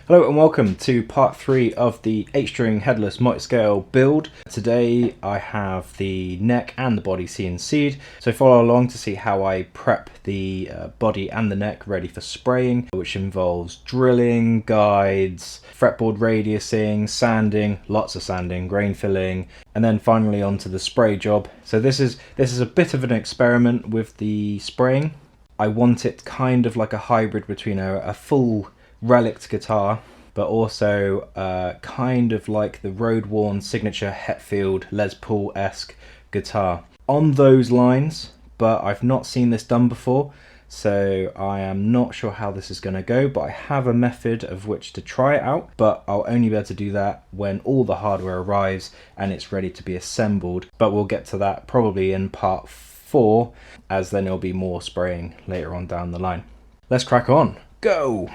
Hello and welcome to part 3 of the 8-string headless multiscale build. Today I have the neck and the body CNC'd, so follow along to see how I prep the body and the neck ready for spraying, which involves drilling, guides, fretboard radiusing, sanding, lots of sanding, grain filling, and then finally onto the spray job. So this is a bit of an experiment with the spraying. I want it kind of like a hybrid between a full relict guitar, but also kind of like the road-worn signature Hetfield Les Paul-esque guitar. On those lines, but I've not seen this done before, so I am not sure how this is going to go, but I have a method of which to try it out, but I'll only be able to do that when all the hardware arrives and it's ready to be assembled. But we'll get to that probably in part 4, as then there'll be more spraying later on down the line. Let's crack on. Go!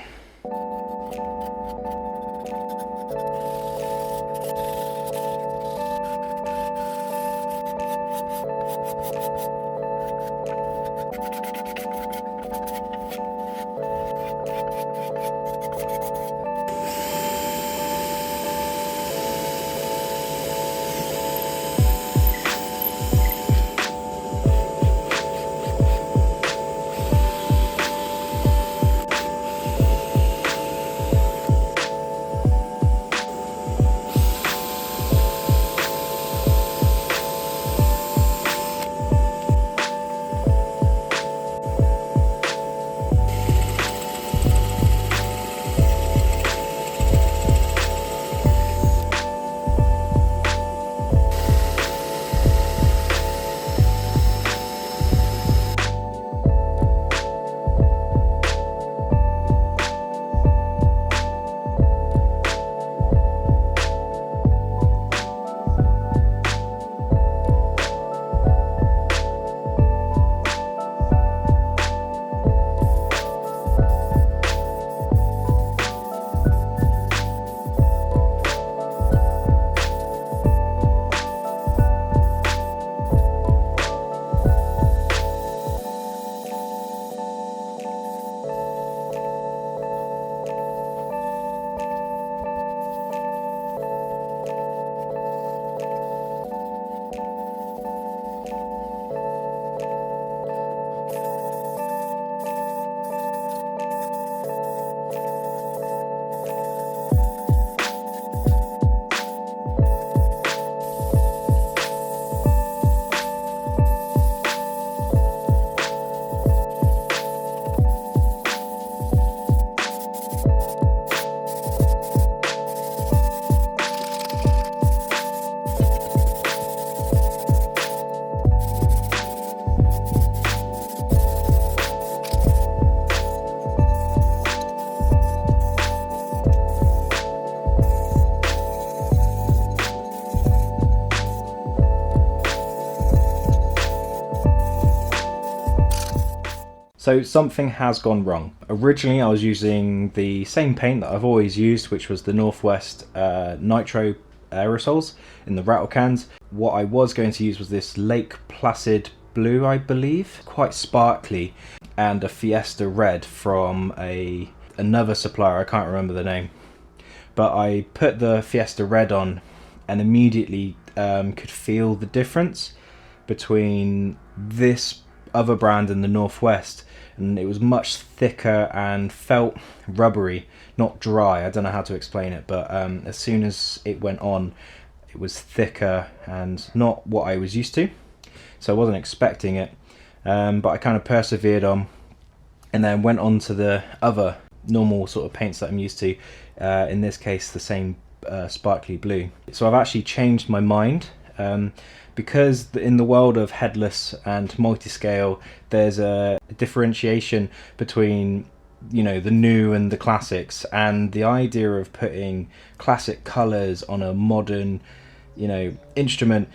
So something has gone wrong. Originally I was using the same paint that I've always used, which was the Northwest Nitro aerosols in the rattle cans. What I was going to use was this Lake Placid blue, I believe, quite sparkly, and a Fiesta red from another supplier, I can't remember the name. But I put the Fiesta red on and immediately could feel the difference between this other brand and the Northwest, and it was much thicker and felt rubbery, not dry. I don't know how to explain it, but as soon as it went on, it was thicker and not what I was used to, so I wasn't expecting it, but I kind of persevered on and then went on to the other normal sort of paints that I'm used to, in this case the same sparkly blue. So I've actually changed my mind, because in the world of headless and multiscale there's a differentiation between, you know, the new and the classics, and the idea of putting classic colors on a modern, you know, instrument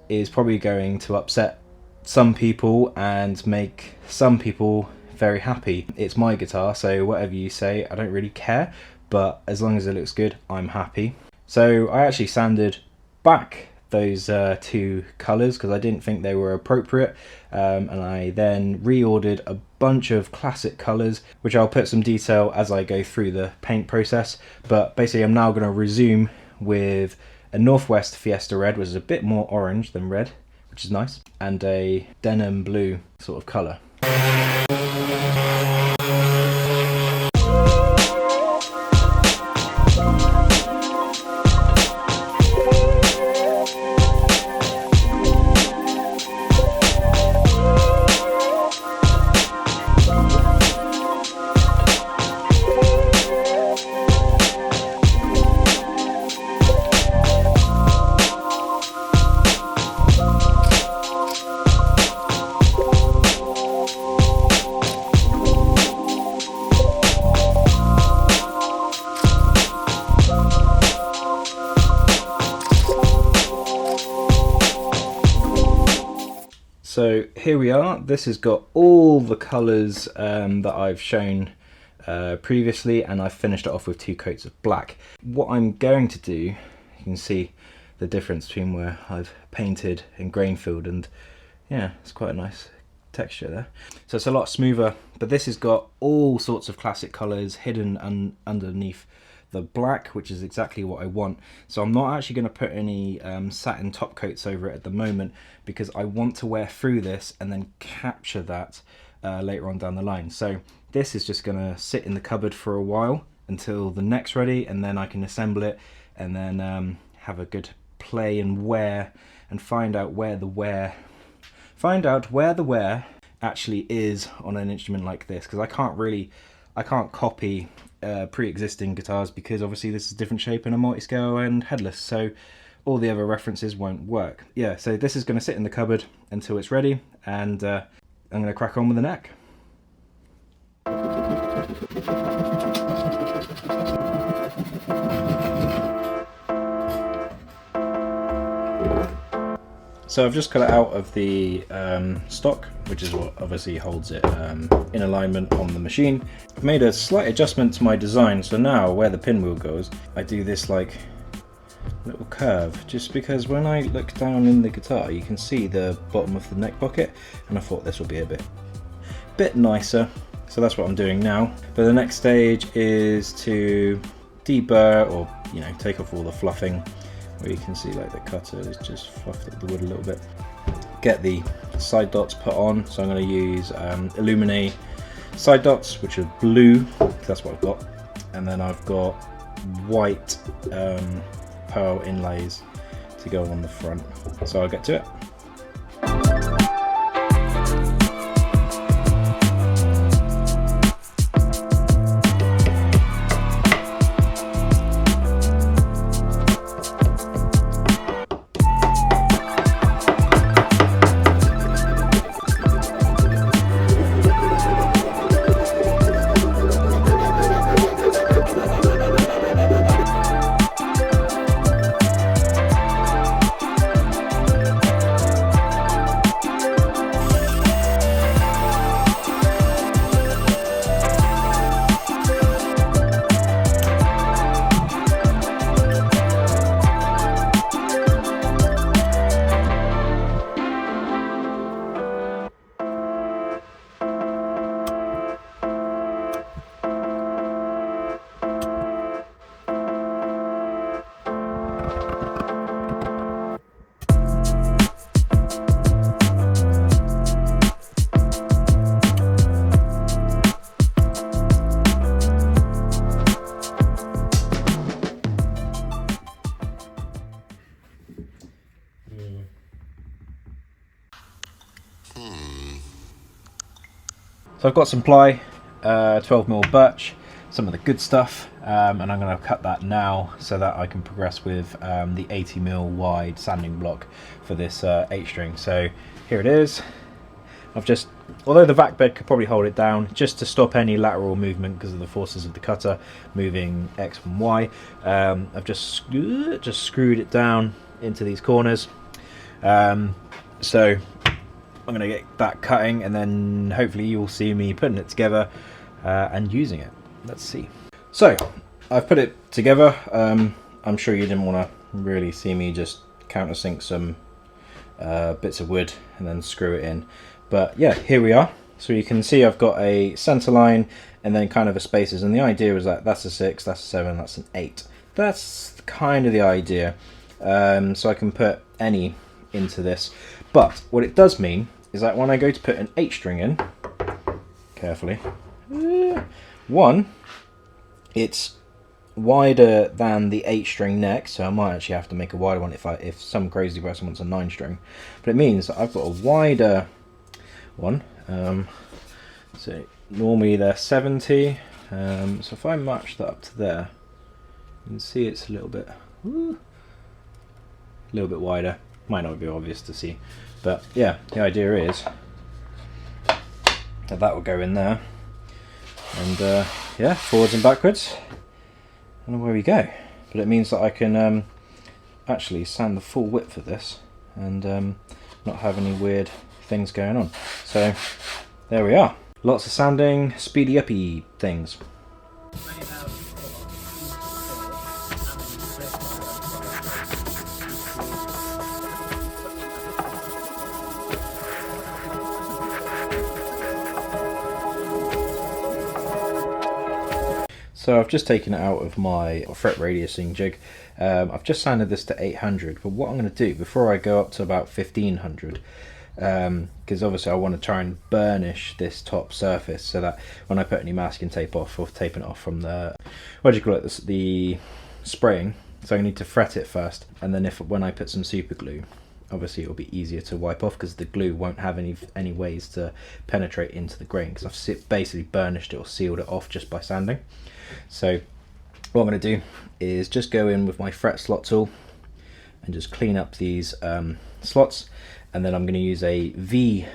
is probably going to upset some people and make some people very happy. It's my guitar, so whatever you say, I don't really care, but as long as it looks good, I'm happy. So I actually sanded back those two colours because I didn't think they were appropriate, and I then reordered a bunch of classic colours, which I'll put some detail as I go through the paint process. But basically I'm now going to resume with a Northwest Fiesta Red, which is a bit more orange than red, which is nice, and a denim blue sort of colour. So here we are. This has got all the colours that I've shown previously, and I've finished it off with 2 coats of black. What I'm going to do, you can see the difference between where I've painted and grain filled, and yeah, it's quite a nice texture there. So it's a lot smoother, but this has got all sorts of classic colours hidden underneath the black, which is exactly what I want. So I'm not actually going to put any satin top coats over it at the moment, because I want to wear through this and then capture that later on down the line. So this is just going to sit in the cupboard for a while until the neck's ready, and then I can assemble it and then have a good play and wear, and find out where the wear actually is on an instrument like this, because I can't copy pre-existing guitars, because obviously this is a different shape in a multiscale and headless, so all the other references won't work. Yeah, so this is going to sit in the cupboard until it's ready, and I'm going to crack on with the neck. So I've just cut it out of the stock, which is what obviously holds it in alignment on the machine. I've made a slight adjustment to my design, so now where the pinwheel goes, I do this like little curve, just because when I look down in the guitar you can see the bottom of the neck pocket, and I thought this will be a bit nicer, so that's what I'm doing now. But the next stage is to deburr, or take off all the fluffing, where you can see like the cutter has just fluffed up the wood a little bit. Get the side dots put on, so I'm going to use Illumine side dots, which are blue, that's what I've got, and then I've got white pearl inlays to go on the front, so I'll get to it. So I've got some ply, 12mm birch, some of the good stuff, and I'm going to cut that now so that I can progress with the 80mm wide sanding block for this 8-string. So here it is. I've just, although the vac bed could probably hold it down, just to stop any lateral movement because of the forces of the cutter moving X and Y, I've just screwed it down into these corners. So I'm going to get that cutting, and then hopefully you'll see me putting it together and using it. Let's see. So I've put it together. I'm sure you didn't want to really see me just countersink some bits of wood and then screw it in. But yeah, here we are. So you can see I've got a center line and then kind of a spaces, and the idea is that that's a 6, that's a 7, that's an 8. That's kind of the idea. So I can put any into this. But what it does mean is that when I go to put an 8 string in, carefully, one, it's wider than the 8 string neck, so I might actually have to make a wider one if some crazy person wants a 9 string. But it means that I've got a wider one. So normally they're 70, so if I match that up to there, you can see it's a little bit wider. Might not be obvious to see, but yeah, the idea is that will go in there, and yeah, forwards and backwards, and away we go. But it means that I can actually sand the full width of this and not have any weird things going on. So there we are. Lots of sanding, speedy uppy things. So I've just taken it out of my fret radiusing jig. I've just sanded this to 800, but what I'm going to do before I go up to about 1500, because obviously I want to try and burnish this top surface so that when I put any masking tape off or taping it off from the, what do you call it, the spraying, so I need to fret it first, and then when I put some super glue, obviously it'll be easier to wipe off because the glue won't have any ways to penetrate into the grain, because I've basically burnished it or sealed it off just by sanding. So what I'm going to do is just go in with my fret slot tool and just clean up these slots, and then I'm going to use a V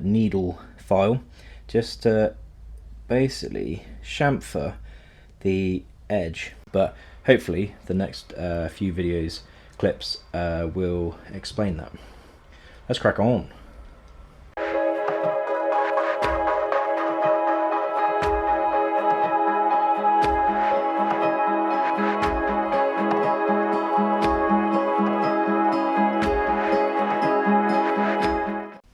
needle file just to basically chamfer the edge, but hopefully the next few clips will explain that. Let's crack on.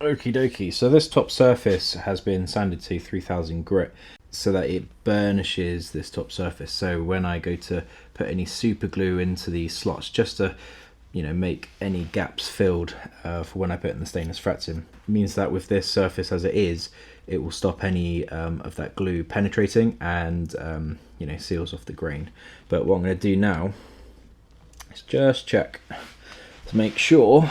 Okie dokie, so this top surface has been sanded to 3000 grit so that it burnishes this top surface. So when I go to put any super glue into these slots, just to make any gaps filled for when I put in the stainless frets in, it means that with this surface as it is, it will stop any of that glue penetrating and seals off the grain. But what I'm going to do now is just check to make sure.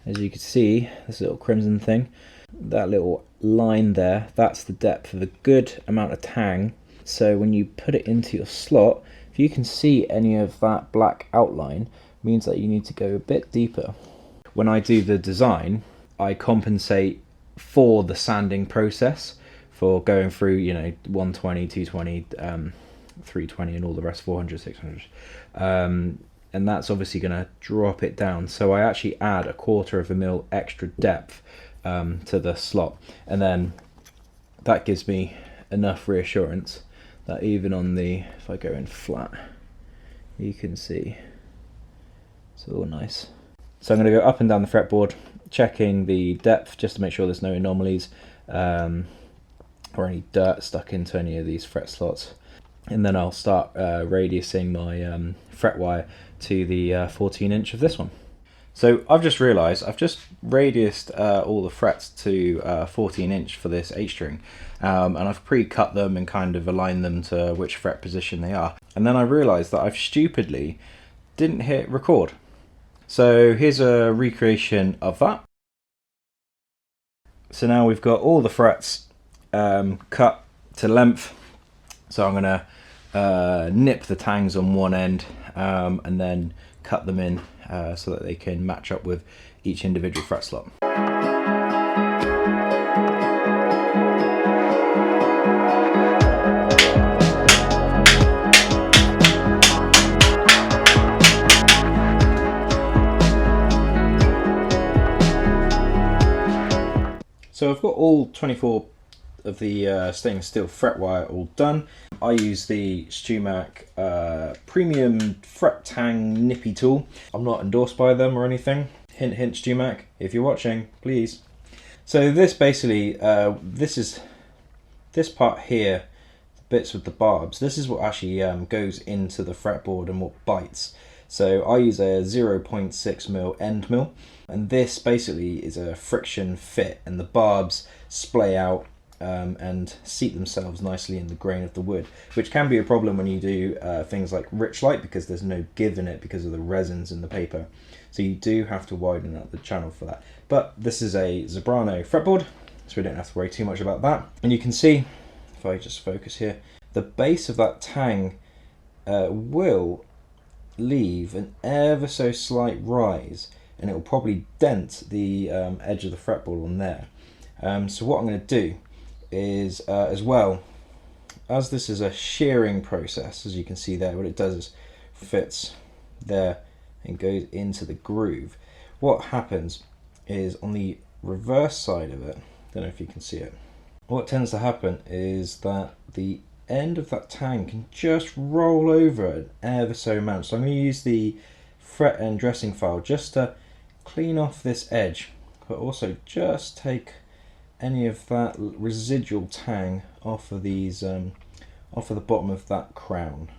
As you can see, this little crimson thing, that little line there, that's the depth of a good amount of tang. So when you put it into your slot, if you can see any of that black outline, it means that you need to go a bit deeper. When I do the design, I compensate for the sanding process, for going through 120, 220, 320 and all the rest, 400, 600. And that's obviously going to drop it down. So I actually add 1/4 mil extra depth to the slot, and then that gives me enough reassurance that even on if I go in flat, you can see it's all nice. So I'm going to go up and down the fretboard, checking the depth just to make sure there's no anomalies or any dirt stuck into any of these fret slots. And then I'll start radiusing my fret wire to the 14-inch of this one. So I've just realised I've just radiused all the frets to 14-inch for this 8-string, and I've pre-cut them and kind of aligned them to which fret position they are. And then I realised that I've stupidly didn't hit record. So here's a recreation of that. So now we've got all the frets cut to length. So I'm going to nip the tangs on one end and then cut them in so that they can match up with each individual fret slot. So I've got all 24 of the stainless steel fret wire all done. I use the StewMac premium fret tang nippy tool. I'm not endorsed by them or anything. Hint hint StewMac, if you're watching, please. So this basically, this part here, the bits with the barbs, this is what actually goes into the fretboard and what bites. So I use a 0.6mm end mill, and this basically is a friction fit, and the barbs splay out and seat themselves nicely in the grain of the wood, which can be a problem when you do things like rich light, because there's no give in it because of the resins in the paper. So you do have to widen out the channel for that. But this is a Zebrano fretboard, so we don't have to worry too much about that. And you can see, if I just focus here, the base of that tang will leave an ever so slight rise, and it will probably dent the edge of the fretboard on there. So what I'm going to do is, as well, as this is a shearing process, as you can see there, what it does is fits there and goes into the groove. What happens is on the reverse side of it, don't know if you can see it, what tends to happen is that the end of that tang can just roll over an ever so amount. So I'm going to use the fret end dressing file just to clean off this edge, but also just take any of that residual tang off of these, off of the bottom of that crown.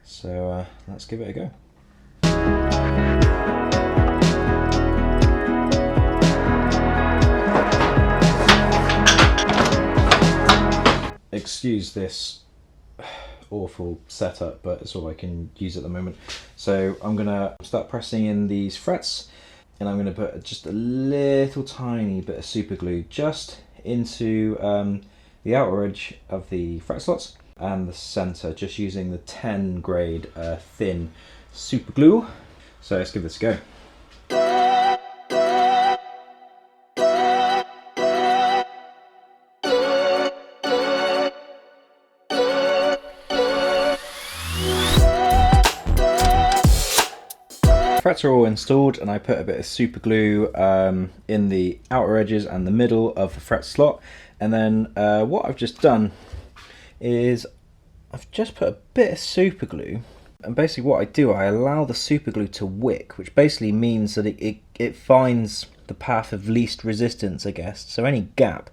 So let's give it a go. Excuse this awful setup, but it's all I can use at the moment. So I'm gonna start pressing in these frets, and I'm gonna put just a little tiny bit of super glue just into the outer edge of the fret slots and the center, just using the 10 grade thin super glue. So let's give this a go. Frets are all installed, and I put a bit of super glue in the outer edges and the middle of the fret slot. And then what I've just done is I've just put a bit of super glue, and basically what I do, I allow the super glue to wick, which basically means that it finds the path of least resistance, I guess. So any gap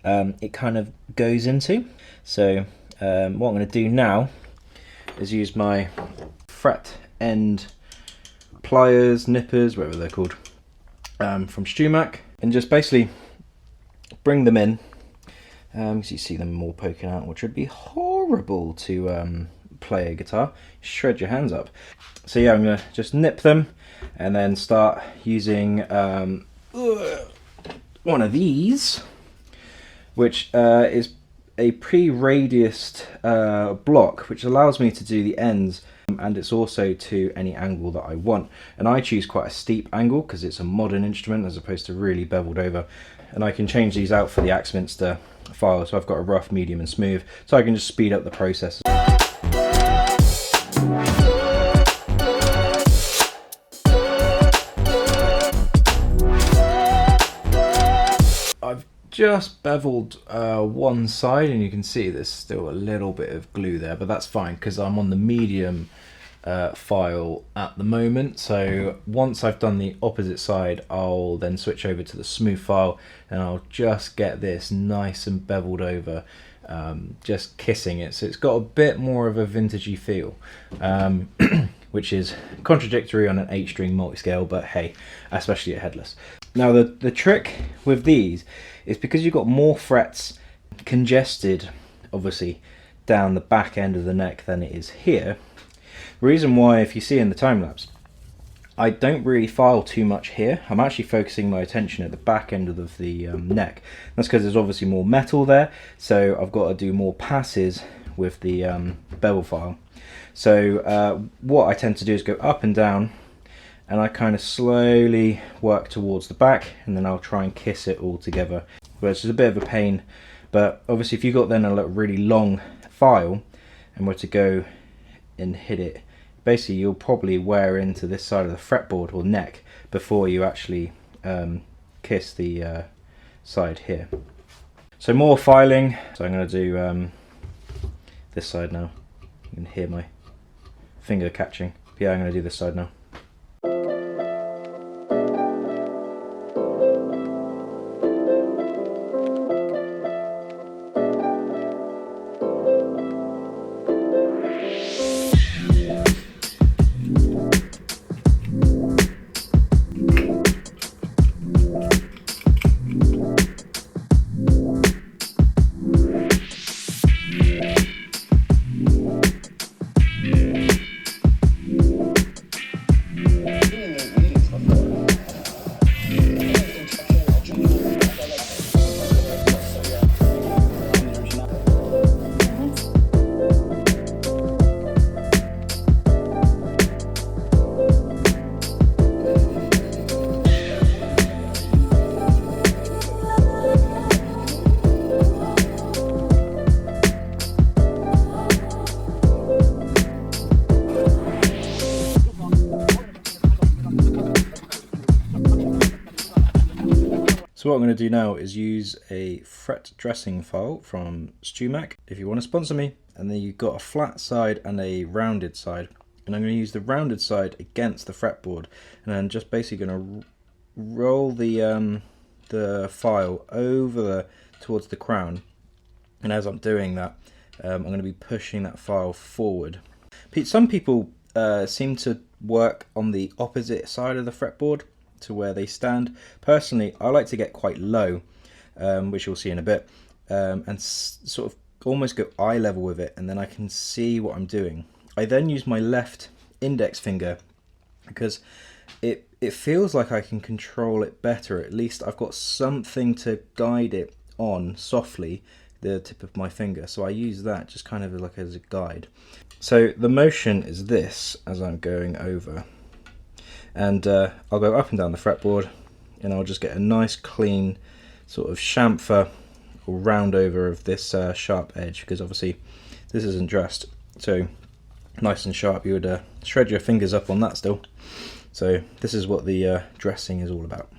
it kind of goes into. So what I'm going to do now is use my fret end pliers, nippers, whatever they're called, from Stumac, and just basically bring them in, because you see them all poking out, which would be horrible to play a guitar. Shred your hands up. So yeah, I'm going to just nip them and then start using one of these, which is a pre-radiused block, which allows me to do the ends, and it's also to any angle that I want. And I choose quite a steep angle because it's a modern instrument as opposed to really beveled over. And I can change these out for the Axminster file, so I've got a rough, medium and smooth, so I can just speed up the process. I've just beveled one side, and you can see there's still a little bit of glue there, but that's fine because I'm on the medium file at the moment. So once I've done the opposite side, I'll then switch over to the smooth file, and I'll just get this nice and beveled over, just kissing it, so it's got a bit more of a vintagey feel, which is contradictory on an 8-string multiscale, but hey, especially at Headless. Now the trick with these is because you've got more frets congested, obviously, down the back end of the neck than it is here. The reason why, if you see in the time-lapse, I don't really file too much here. I'm actually focusing my attention at the back end of the neck. That's because there's obviously more metal there, so I've got to do more passes with the bevel file. So what I tend to do is go up and down, and I kind of slowly work towards the back, and then I'll try and kiss it all together, which is a bit of a pain. But obviously if you've got then a really long file and were to go and hit it, basically you'll probably wear into this side of the fretboard or neck before you actually kiss the side here. So more filing, so I'm going to do this side now. You can hear my finger catching. Yeah, I'm going to do this side now. what I'm going to do now is use a fret dressing file from StewMac if you want to sponsor me. And then you've got a flat side and a rounded side. And I'm going to use the rounded side against the fretboard. And I'm just basically going to roll the file over towards the crown. And as I'm doing that, I'm going to be pushing that file forward. Some people seem to work on the opposite side of the fretboard to where they stand. Personally, I like to get quite low, which you'll see in a bit, and sort of almost go eye level with it, and then I can see what I'm doing. I then use my left index finger because it feels like I can control it better. At least I've got something to guide it on softly, the tip of my finger. So I use that just kind of like as a guide. So the motion is this as I'm going over. And I'll go up and down the fretboard, and I'll just get a nice clean sort of chamfer or round over of this sharp edge, because obviously this isn't dressed. So nice and sharp, you would shred your fingers up on that still. So this is what the dressing is all about.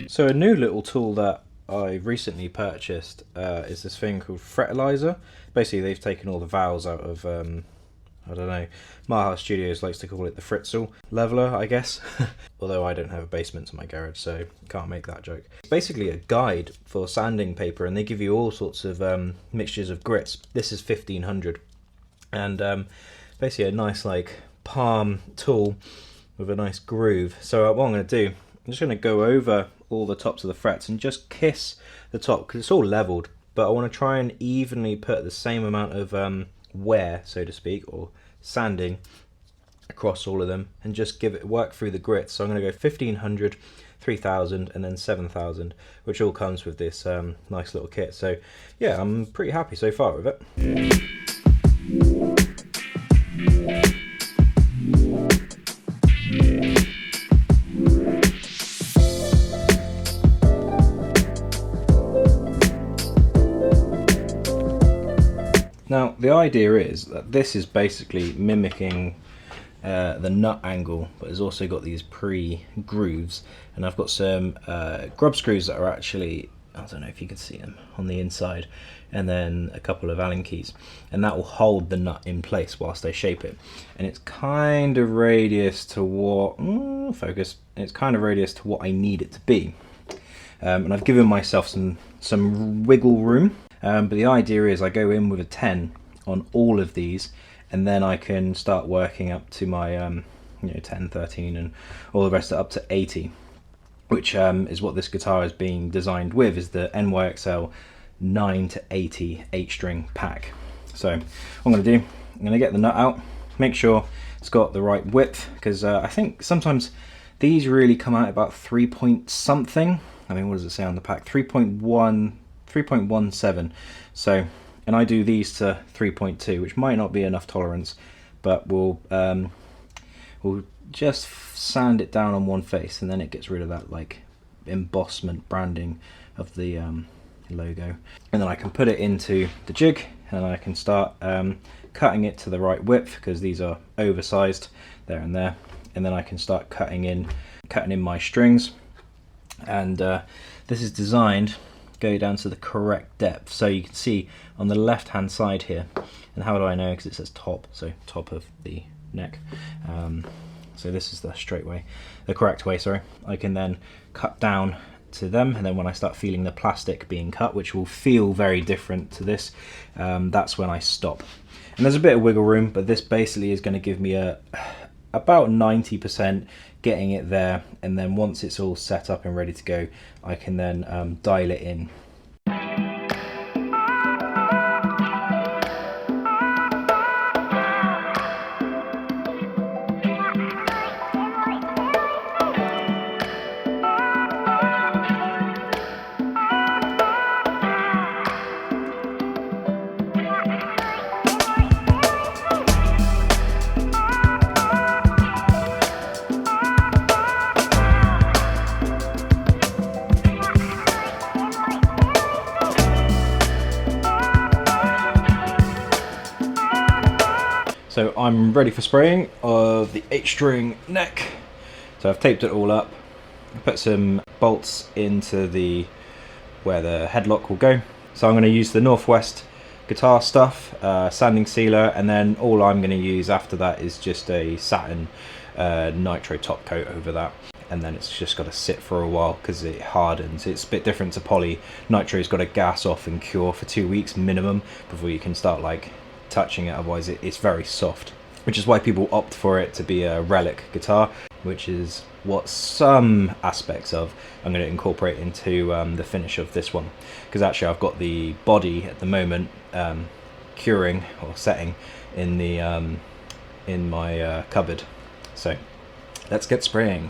So a new little tool that I recently purchased is this thing called Fretilizer. Basically they've taken all the vowels out of, I don't know, Maha Studios likes to call it the Fritzl leveler, I guess. Although I don't have a basement in my garage, so can't make that joke. It's basically a guide for sanding paper, and they give you all sorts of mixtures of grits. This is 1500, and basically a nice like palm tool with a nice groove. So what I'm going to do, I'm just going to go over all the tops of the frets and just kiss the top, because it's all leveled, but I want to try and evenly put the same amount of wear, so to speak, or sanding across all of them, and just give it work through the grits. So I'm going to go 1500, 3000 and then 7000, which all comes with this nice little kit. So yeah, I'm pretty happy so far with it. Now the idea is that this is basically mimicking the nut angle, but it's also got these pre-grooves, and I've got some grub screws that are actually, I don't know if you can see them, on the inside, and then a couple of Allen keys, and that will hold the nut in place whilst I shape it. And it's kind of radius to what, focus, it's kind of radius to what I need it to be. And I've given myself some wiggle room. But the idea is I go in with a 10 on all of these, and then I can start working up to my 10, 13 and all the rest up to 80, which is what this guitar is being designed with, is the NYXL 9 to 80 8-string pack. So what I'm going to do, I'm going to get the nut out, make sure it's got the right width, because I think sometimes these really come out about 3 point something. I mean, what does it say on the pack? 3.17. So, and I do these to 3.2, which might not be enough tolerance, but we'll just sand it down on one face, and then it gets rid of that like embossment branding of the logo. And then I can put it into the jig, and I can start cutting it to the right width, because these are oversized there and there. And then I can start cutting in my strings, and this is designed go down to the correct depth. So you can see on the left hand side here, and how do I know? Because it says top, so top of the neck. So this is the straight way, the correct way, sorry. I can then cut down to them, and then when I start feeling the plastic being cut, which will feel very different to this, that's when I stop. And there's a bit of wiggle room, but this basically is going to give me about 90% getting it there, and then once it's all set up and ready to go, I can then dial it in. So I'm ready for spraying of the 8-string neck. So I've taped it all up. I put some bolts into where the headlock will go. So I'm going to use the Northwest guitar stuff, sanding sealer, and then all I'm going to use after that is just a satin nitro top coat over that. And then it's just got to sit for a while because it hardens. It's a bit different to poly. Nitro's got to gas off and cure for 2 weeks minimum before you can start like touching it, otherwise it's very soft, which is why people opt for it to be a relic guitar, which is what some aspects of I'm going to incorporate into the finish of this one, because actually I've got the body at the moment curing or setting in the in my cupboard. So let's get spraying.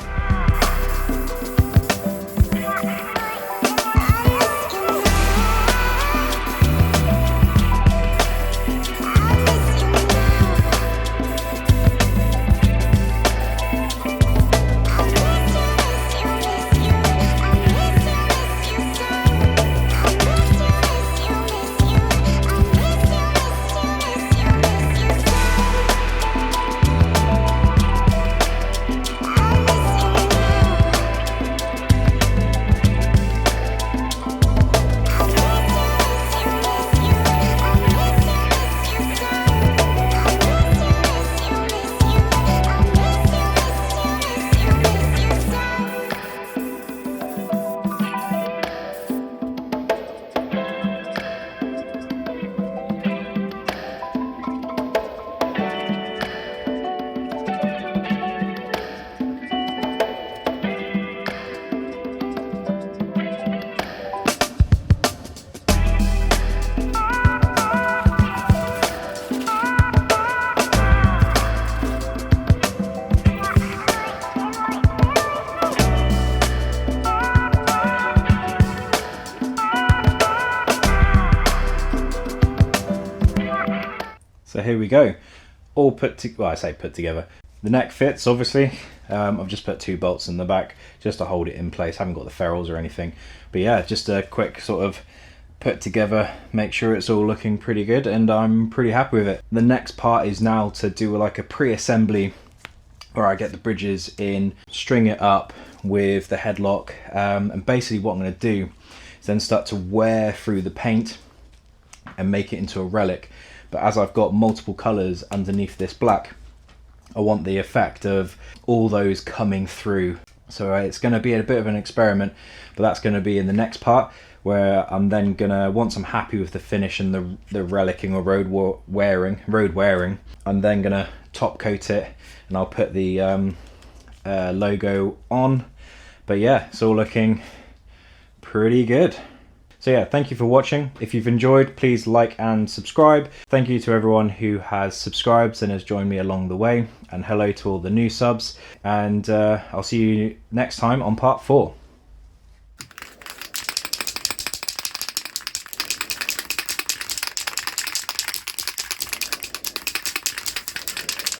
So here we go, all well, I say put together. The neck fits, obviously. I've just put 2 bolts in the back just to hold it in place. I haven't got the ferrules or anything, but yeah, just a quick sort of put together, make sure it's all looking pretty good, and I'm pretty happy with it. The next part is now to do like a pre-assembly where I get the bridges in, string it up with the headlock, and basically what I'm going to do is then start to wear through the paint and make it into a relic. But as I've got multiple colours underneath this black, I want the effect of all those coming through. So it's going to be a bit of an experiment, but that's going to be in the next part, where I'm then going to, once I'm happy with the finish and the relicking or road wearing, I'm then going to top coat it, and I'll put the logo on. But yeah, it's all looking pretty good. So yeah, thank you for watching. If you've enjoyed, please like and subscribe. Thank you to everyone who has subscribed and has joined me along the way. And hello to all the new subs. And I'll see you next time on part 4.